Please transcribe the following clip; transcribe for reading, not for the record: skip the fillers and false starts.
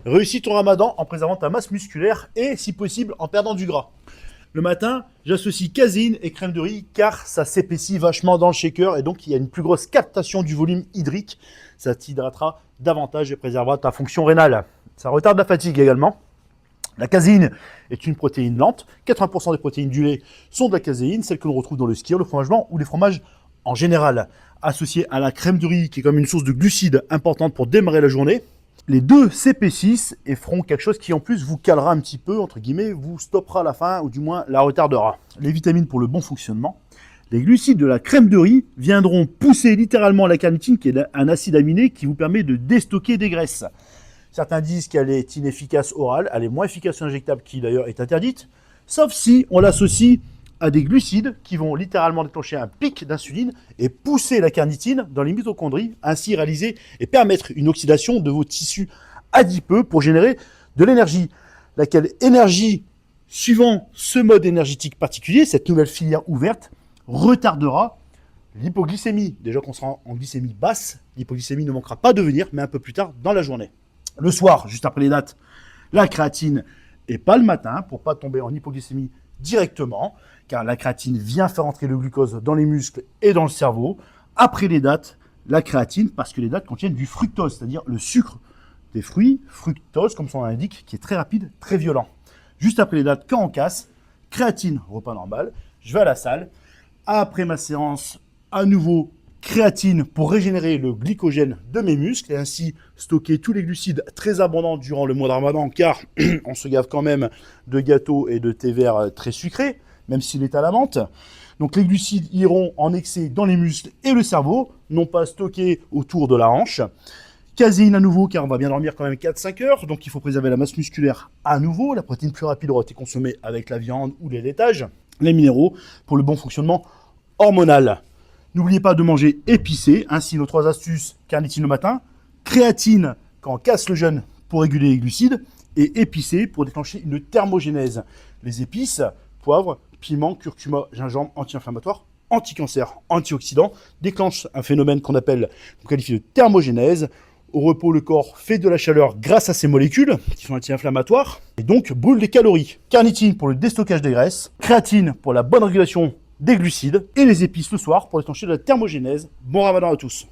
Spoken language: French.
Réussis ton ramadan en préservant ta masse musculaire et, si possible, en perdant du gras. Le matin, j'associe caséine et crème de riz car ça s'épaissit vachement dans le shaker et donc il y a une plus grosse captation du volume hydrique. Ça t'hydratera davantage et préservera ta fonction rénale. Ça retarde la fatigue également. La caséine est une protéine lente. 80% des protéines du lait sont de la caséine, celles que l'on retrouve dans le skyr, le fromage blanc ou les fromages en général. Associée à la crème de riz qui est comme une source de glucides importante pour démarrer la journée. Les deux s'épaississent et feront quelque chose qui en plus vous calera un petit peu, entre guillemets, vous stoppera la faim ou du moins la retardera. Les vitamines pour le bon fonctionnement. Les glucides de la crème de riz viendront pousser littéralement la carnitine qui est un acide aminé qui vous permet de déstocker des graisses. Certains disent qu'elle est inefficace orale, elle est moins efficace injectable qui d'ailleurs est interdite, sauf si on l'associe à des glucides qui vont littéralement déclencher un pic d'insuline et pousser la carnitine dans les mitochondries, ainsi réaliser et permettre une oxydation de vos tissus adipeux pour générer de l'énergie. Laquelle énergie, suivant ce mode énergétique particulier, cette nouvelle filière ouverte, retardera l'hypoglycémie. Déjà qu'on sera en glycémie basse, l'hypoglycémie ne manquera pas de venir, mais un peu plus tard dans la journée. Le soir, juste après les dates, la créatine et pas le matin pour ne pas tomber en hypoglycémie directement, car la créatine vient faire entrer le glucose dans les muscles et dans le cerveau. Après les dates, la créatine, parce que les dates contiennent du fructose, c'est-à-dire le sucre des fruits, fructose, comme son nom l'indique, qui est très rapide, très violent. Juste après les dates, quand on casse, créatine, repas normal, je vais à la salle. Après ma séance, à nouveau, créatine pour régénérer le glycogène de mes muscles et ainsi stocker tous les glucides très abondants durant le mois de Ramadan, car on se gave quand même de gâteaux et de thé vert très sucrés, même s'il est à la menthe. Donc les glucides iront en excès dans les muscles et le cerveau, non pas stockés autour de la hanche. Caséine à nouveau, car on va bien dormir quand même 4-5 heures, donc il faut préserver la masse musculaire à nouveau. La protéine plus rapide aura été consommée avec la viande ou les laitages. Les minéraux pour le bon fonctionnement hormonal. N'oubliez pas de manger épicé, ainsi nos 3 astuces, carnitine le matin, créatine quand on casse le jeûne pour réguler les glucides, et épicé pour déclencher une thermogénèse. Les épices, poivre, piment, curcuma, gingembre, anti-inflammatoire, anti-cancer, antioxydant, déclenchent un phénomène qu'on qualifie de thermogénèse. Au repos, le corps fait de la chaleur grâce à ces molécules, qui sont anti-inflammatoires, et donc brûle des calories. Carnitine pour le déstockage des graisses, créatine pour la bonne régulation des glucides, et les épices le soir pour déclencher de la thermogénèse. Bon ramadan à tous.